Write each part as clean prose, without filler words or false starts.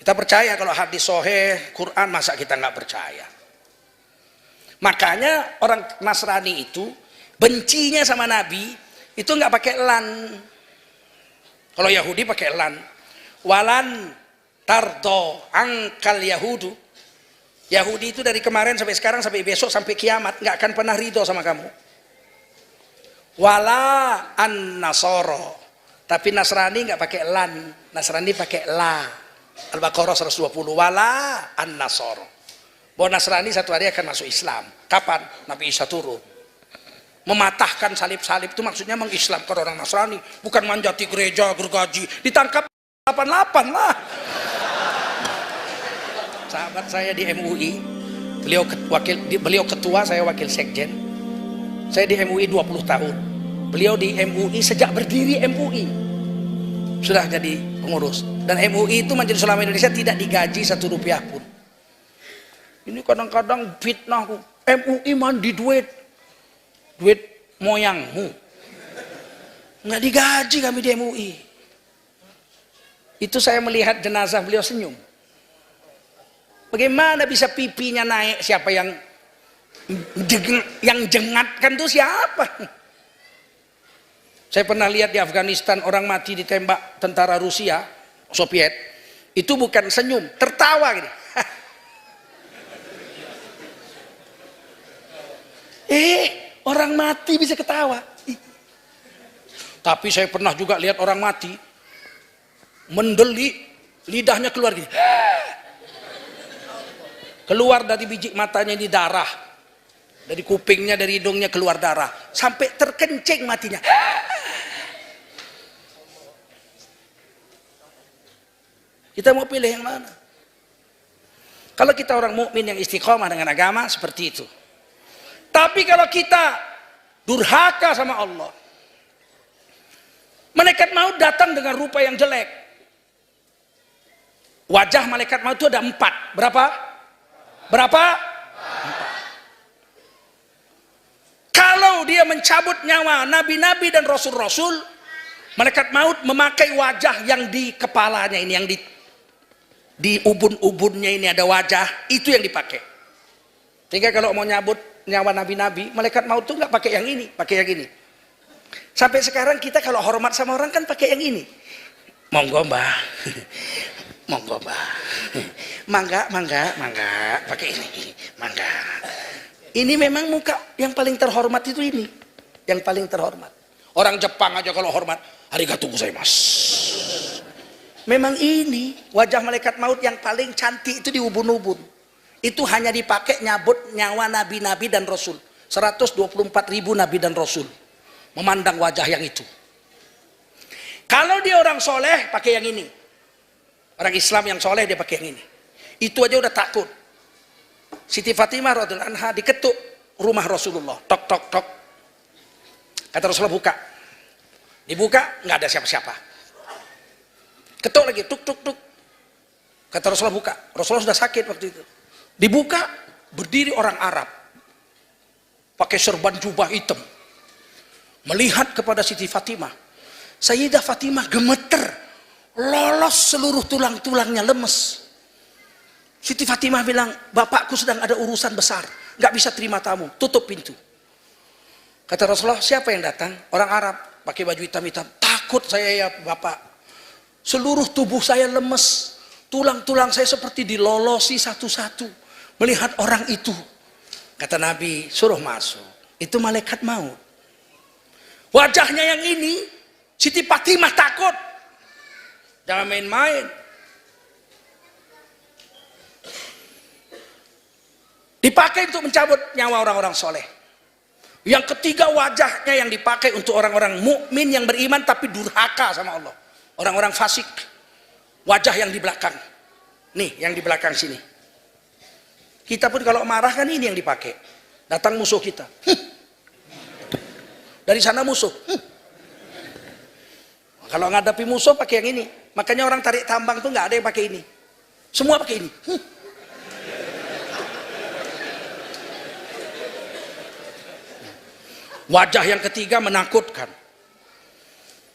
Kita percaya kalau hadis sahih, Quran, masa kita nggak percaya? Makanya orang Nasrani itu bencinya sama Nabi itu nggak pakai lan. Kalau Yahudi pakai lan. Walan tardo angkal Yahudu. Yahudi itu dari kemarin sampai sekarang sampai besok sampai kiamat nggak akan pernah ridho sama kamu. Wala an nasoro. Tapi Nasrani nggak pakai lan. Nasrani pakai la. Al-Baqarah 120. Wala an nasoro. Bahwa Nasrani satu hari akan masuk Islam. Kapan? Nabi Isa turun. Mematahkan salib-salib itu maksudnya mengislamkan orang Nasrani. Bukan manjati gereja, gergaji. Ditangkap 88 lah. Sahabat saya di MUI. Beliau ketua, saya wakil sekjen. Saya di MUI 20 tahun. Beliau di MUI sejak berdiri MUI. Sudah jadi pengurus. Dan MUI itu Majelis Ulama Indonesia tidak digaji 1 rupiah pun. Ini kadang-kadang fitnah, MUI mandi duit moyangmu, nggak digaji kami di MUI. Itu saya melihat jenazah beliau senyum. Bagaimana bisa pipinya naik? Siapa yang jengatkan tuh siapa? Saya pernah lihat di Afghanistan orang mati ditembak tentara Rusia, Soviet, itu bukan senyum, tertawa gini. Orang mati bisa ketawa. Tapi saya pernah juga lihat orang mati mendelik, lidahnya keluar gini. Keluar dari biji matanya ini darah. Dari kupingnya, dari hidungnya keluar darah. Sampai terkencing matinya. Kita mau pilih yang mana? Kalau kita orang mukmin yang istiqomah dengan agama seperti itu. Tapi kalau kita durhaka sama Allah, malaikat maut datang dengan rupa yang jelek. Wajah malaikat maut itu ada 4. Berapa? 4. Kalau dia mencabut nyawa nabi-nabi dan rasul-rasul, malaikat maut memakai wajah yang di kepalanya ini, yang di ubun-ubunnya ini ada wajah, itu yang dipakai. Sehingga kalau mau nyabut nyawa nabi-nabi, malaikat maut tuh nggak pakai yang ini, pakai yang ini. Sampai sekarang kita kalau hormat sama orang kan pakai yang ini. Monggo mbah, monggo mbah, mangga, pakai ini, mangga. Ini memang muka yang paling terhormat itu ini, yang paling terhormat. Orang Jepang aja kalau hormat, arigatou gozaimasu. Memang ini wajah malaikat maut yang paling cantik itu di ubun-ubun. Itu hanya dipakai nyabut nyawa nabi-nabi dan rasul. 124.000 nabi dan rasul memandang wajah yang itu. Kalau dia orang soleh pakai yang ini. Orang Islam yang soleh dia pakai yang ini. Itu aja udah takut. Siti Fatimah radhiyallahu anha diketuk rumah Rasulullah. Tok tok tok. Kata Rasulullah buka. Dibuka nggak ada siapa-siapa. Ketuk lagi tuk tuk tuk. Kata Rasulullah buka. Rasulullah sudah sakit waktu itu. Dibuka, berdiri orang Arab pakai serban jubah hitam, melihat kepada Siti Fatimah. Sayyidah Fatimah gemeter, lolos seluruh tulang-tulangnya lemes. Siti Fatimah bilang, bapakku sedang ada urusan besar, nggak bisa terima tamu, tutup pintu. Kata Rasulullah, siapa yang datang? Orang Arab pakai baju hitam-hitam. Takut saya ya bapak, seluruh tubuh saya lemes, tulang-tulang saya seperti dilolosi satu-satu melihat orang itu. Kata Nabi, suruh masuk. Itu malaikat maut. Wajahnya yang ini, Siti Fatimah takut. Jangan main-main. Dipakai untuk mencabut nyawa orang-orang soleh. Yang ketiga wajahnya yang dipakai untuk orang-orang mukmin yang beriman tapi durhaka sama Allah. Orang-orang fasik. Wajah yang di belakang. Nih, yang di belakang sini. Kita pun kalau marah kan ini yang dipakai. Datang musuh kita. Dari sana musuh. Kalau ngadapi musuh pakai yang ini. Makanya orang tarik tambang tuh nggak ada yang pakai ini. Semua pakai ini. Wajah yang ketiga menakutkan.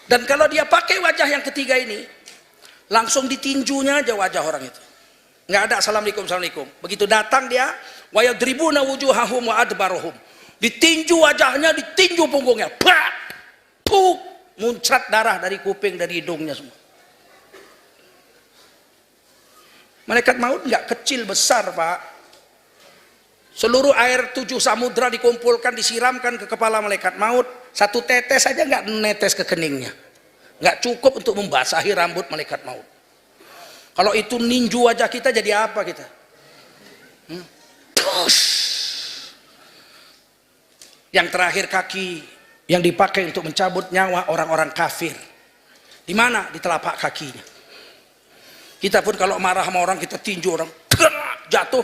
Dan kalau dia pakai wajah yang ketiga ini, Langsung ditinjunya aja wajah orang itu. Nggak ada assalamualaikum, assalamualaikum. Begitu datang dia, wa yadribuna wujuhahum wa adbaruhum. Ditinju wajahnya, ditinju punggungnya. Pak! Puk! Muncrat darah dari kuping, dari hidungnya semua. Malaikat maut nggak kecil, besar, Pak. Seluruh air 7 samudra dikumpulkan, disiramkan ke kepala malaikat maut. 1 tetes saja nggak netes ke keningnya. Nggak cukup untuk membasahi rambut malaikat maut. Kalau itu ninju wajah kita, jadi apa kita? Yang terakhir kaki yang dipakai untuk mencabut nyawa orang-orang kafir. Di mana? Di telapak kakinya. Kita pun kalau marah sama orang, kita tinju orang, jatuh.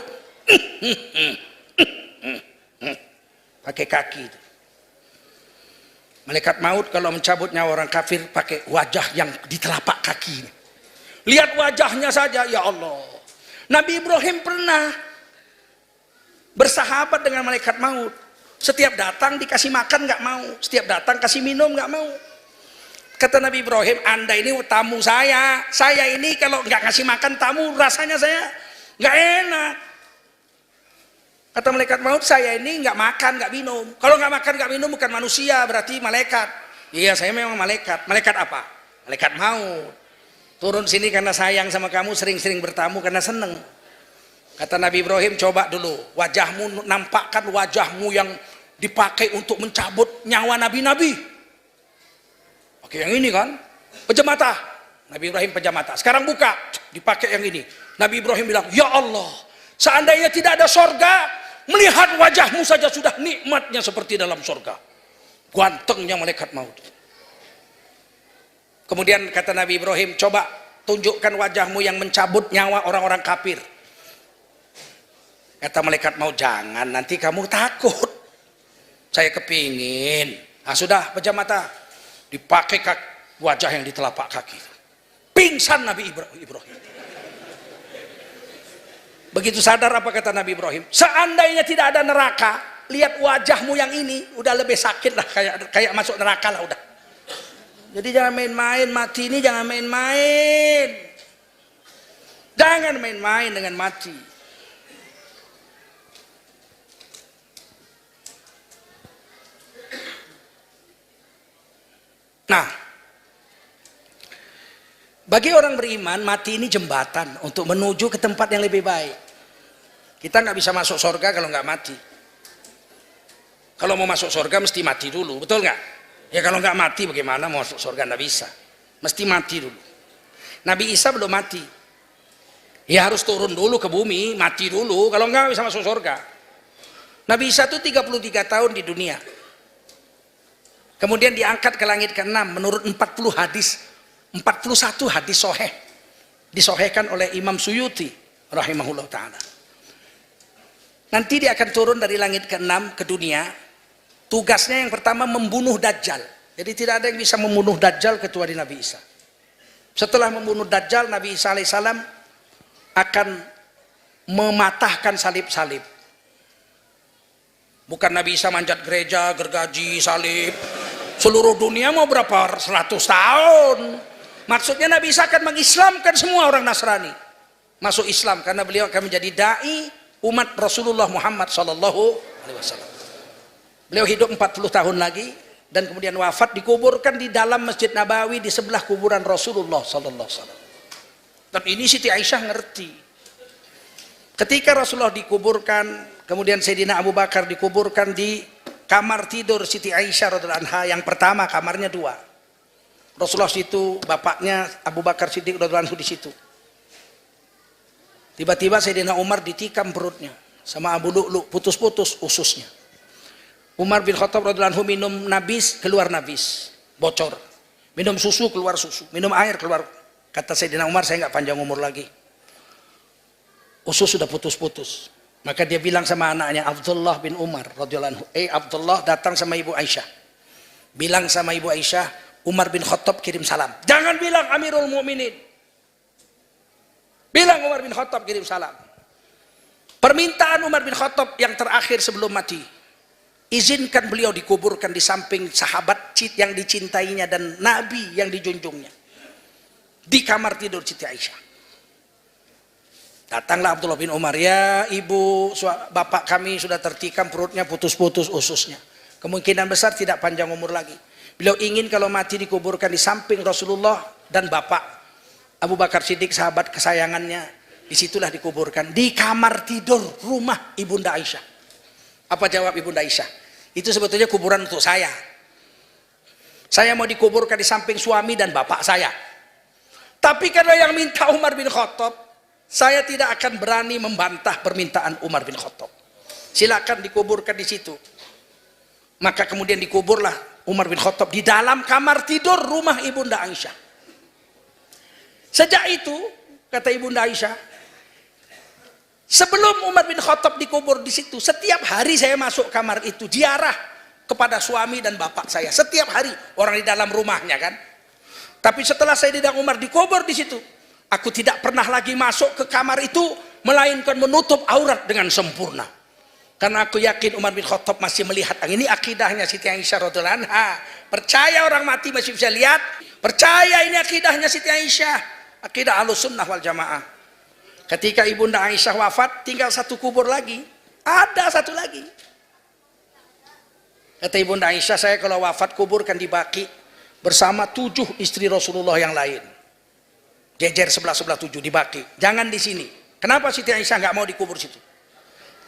Pakai kaki itu. Malaikat maut kalau mencabut nyawa orang kafir pakai wajah yang di telapak kakinya. Lihat wajahnya saja, ya Allah. Nabi Ibrahim pernah bersahabat dengan malaikat maut. Setiap datang dikasih makan nggak mau, setiap datang kasih minum nggak mau. Kata Nabi Ibrahim, Anda ini tamu saya ini kalau nggak ngasih makan tamu, rasanya saya nggak enak. Kata malaikat maut, saya ini nggak makan nggak minum. Kalau nggak makan nggak minum bukan manusia, berarti malaikat. Iya, saya memang malaikat. Malaikat apa? Malaikat maut. Turun sini karena sayang sama kamu, sering-sering bertamu karena seneng. Kata Nabi Ibrahim, coba dulu wajahmu, nampakkan wajahmu yang dipakai untuk mencabut nyawa nabi-nabi. Oke, yang ini kan pejam mata. Nabi Ibrahim pejam mata. Sekarang buka, dipakai yang ini. Nabi Ibrahim bilang, ya Allah, seandainya tidak ada sorga, melihat wajahmu saja sudah nikmatnya seperti dalam sorga. Gantengnya malaikat maut. Kemudian kata Nabi Ibrahim, coba tunjukkan wajahmu yang mencabut nyawa orang-orang kafir. Kata malaikat maut, jangan, nanti kamu takut. Saya kepingin. Nah sudah, pejam mata. Dipakai wajah yang di telapak kaki. Pingsan Nabi Ibrahim. Begitu sadar, apa kata Nabi Ibrahim? Seandainya tidak ada neraka, lihat wajahmu yang ini, udah lebih sakit lah, kayak masuk neraka lah udah. Jadi jangan main-main, mati ini jangan main-main. Jangan main-main dengan mati. Nah, bagi orang beriman, mati ini jembatan untuk menuju ke tempat yang lebih baik. Kita nggak bisa masuk surga kalau nggak mati. Kalau mau masuk surga mesti mati dulu, betul nggak? Ya kalau nggak mati bagaimana mau masuk surga? Nggak bisa, mesti mati dulu. Nabi Isa belum mati, ya harus turun dulu ke bumi, mati dulu, kalau nggak bisa masuk surga. Nabi Isa itu 33 tahun di dunia, kemudian diangkat ke langit ke-6 menurut 40 hadis, 41 hadis sahih, disahihkan oleh Imam Suyuti rahimahullah ta'ala. Nanti dia akan turun dari langit ke-6 ke dunia. Tugasnya yang pertama membunuh Dajjal. Jadi tidak ada yang bisa membunuh Dajjal kecuali Nabi Isa. Setelah membunuh Dajjal, Nabi Isa alaihissalam akan mematahkan salib-salib. Bukan Nabi Isa manjat gereja, gergaji, salib. Seluruh dunia mau berapa 100 tahun. Maksudnya Nabi Isa akan mengislamkan semua orang Nasrani masuk Islam, karena beliau akan menjadi dai umat Rasulullah Muhammad sallallahu alaihi wasallam. Beliau hidup 40 tahun lagi dan kemudian wafat, dikuburkan di dalam Masjid Nabawi di sebelah kuburan Rasulullah sallallahu alaihi wasallam. Dan ini Siti Aisyah ngerti. Ketika Rasulullah dikuburkan, kemudian Sayyidina Abu Bakar dikuburkan di kamar tidur Siti Aisyah radhiyallahu anha yang pertama, kamarnya 2. Rasulullah situ, bapaknya Abu Bakar Siddiq radhiyallahu anhu di situ. Tiba-tiba Sayyidina Umar ditikam perutnya sama Abu Lu'lu, putus-putus ususnya. Umar bin Khattab radhiyallahu anhu minum nabis, keluar nabis, bocor. Minum susu, keluar susu. Minum air, keluar. Kata Sayyidina Umar, saya nggak panjang umur lagi. Usus sudah putus-putus. Maka dia bilang sama anaknya Abdullah bin Umar radhiyallahu anhu, Abdullah, datang sama Ibu Aisyah. Bilang sama Ibu Aisyah, Umar bin Khattab kirim salam. Jangan bilang Amirul Mukminin. Bilang Umar bin Khattab kirim salam. Permintaan Umar bin Khattab yang terakhir sebelum mati, izinkan beliau dikuburkan di samping sahabat yang dicintainya dan Nabi yang dijunjungnya. di kamar tidur Siti Aisyah. Datanglah Abdullah bin Umar, ya ibu, bapak kami sudah tertikam perutnya, putus-putus ususnya. Kemungkinan besar tidak panjang umur lagi. Beliau ingin kalau mati dikuburkan di samping Rasulullah dan bapak Abu Bakar Siddiq, sahabat kesayangannya. Disitulah dikuburkan, di kamar tidur rumah Ibunda Aisyah. Apa jawab Ibunda Aisyah? Itu sebetulnya kuburan untuk saya. Saya mau dikuburkan di samping suami dan bapak saya. Tapi karena yang minta Umar bin Khattab, saya tidak akan berani membantah permintaan Umar bin Khattab. Silakan dikuburkan di situ. Maka kemudian dikuburlah Umar bin Khattab di dalam kamar tidur rumah Ibunda Aisyah. Sejak itu, kata Ibunda Aisyah, sebelum Umar bin Khattab dikubur di situ, setiap hari saya masuk kamar itu, ziarah kepada suami dan bapak saya. Setiap hari, orang di dalam rumahnya kan. Tapi setelah Sayyidina Umar dikubur di situ, aku tidak pernah lagi masuk ke kamar itu, melainkan menutup aurat dengan sempurna. Karena aku yakin Umar bin Khattab masih melihat. Ini akidahnya Siti Aisyah radhiyallahu anha. Percaya orang mati masih bisa lihat. Percaya ini akidahnya Siti Aisyah. Akidah Ahlussunnah wal Jamaah. Ketika Ibunda Aisyah wafat, tinggal satu kubur lagi. Ada satu lagi. Kata Ibunda Aisyah, saya kalau wafat kuburkan di Baqi bersama 7 istri Rasulullah yang lain. Jejer sebelah-sebelah 7 di Baqi. Jangan di sini. Kenapa Siti Aisyah nggak mau dikubur situ?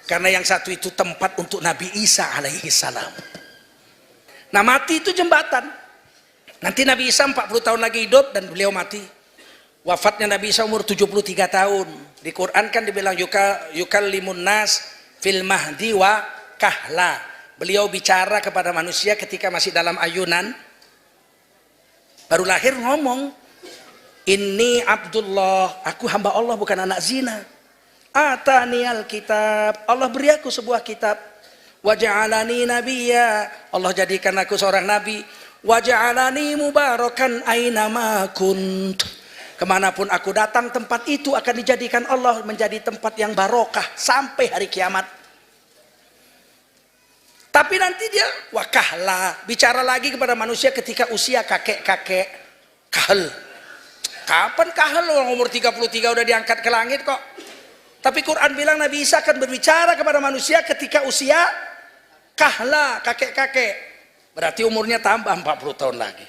Karena yang satu itu tempat untuk Nabi Isa alaihi salam. Nah, mati itu jembatan. Nanti Nabi Isa 40 tahun lagi hidup dan beliau mati. Wafatnya Nabi Isa umur 73 tahun. Di Quran kan dibilang yukallimun nas fil mahdi wa kahla. Beliau bicara kepada manusia ketika masih dalam ayunan. Baru lahir ngomong, "Inni Abdullah, aku hamba Allah bukan anak zina. Ataniyal kitab, Allah beri aku sebuah kitab. Wa ja'alani nabiyya, Allah jadikan aku seorang nabi. Wa ja'alani mubarakan aina ma kunt." Kemanapun aku datang, tempat itu akan dijadikan Allah menjadi tempat yang barokah sampai hari kiamat. Tapi nanti dia wakahlah, bicara lagi kepada manusia ketika usia kakek-kakek kahel. Kapan kahel? Orang umur 33 udah diangkat ke langit kok. Tapi Quran bilang Nabi Isa akan berbicara kepada manusia ketika usia kahla, kakek-kakek. Berarti umurnya tambah 40 tahun lagi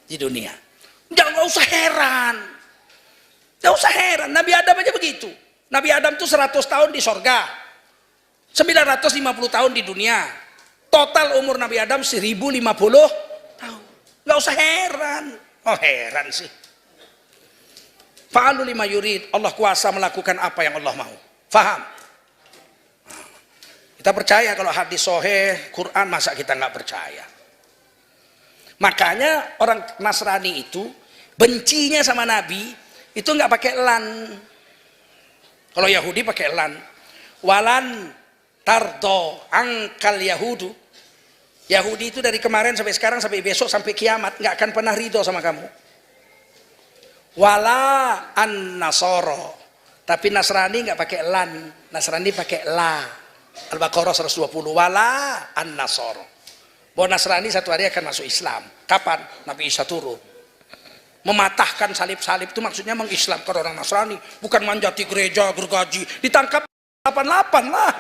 di dunia. Jangan usah heran. Jangan usah heran. Nabi Adam aja begitu. Nabi Adam tuh 100 tahun di sorga. 950 tahun di dunia. Total umur Nabi Adam 1050 tahun. Nggak usah heran. Oh heran sih. Fa'alu lima yurid. Allah kuasa melakukan apa yang Allah mau. Faham? Kita percaya kalau hadis sahih, Quran, masa kita nggak percaya? Makanya orang Nasrani itu bencinya sama Nabi itu nggak pakai lan. Kalau Yahudi pakai lan. Walan tardo angkal Yahudu. Yahudi itu dari kemarin sampai sekarang sampai besok sampai kiamat nggak akan pernah ridho sama kamu. Wala an nasoro. Tapi Nasrani nggak pakai lan. Nasrani pakai la. Al-Baqarah 120. Wala an nasoro. Bahwa Nasrani satu hari akan masuk Islam. Kapan? Nabi Isa turun. Mematahkan salib-salib itu maksudnya mengislamkan orang Nasrani. Bukan manjati gereja, gergaji. Ditangkap 88 lah.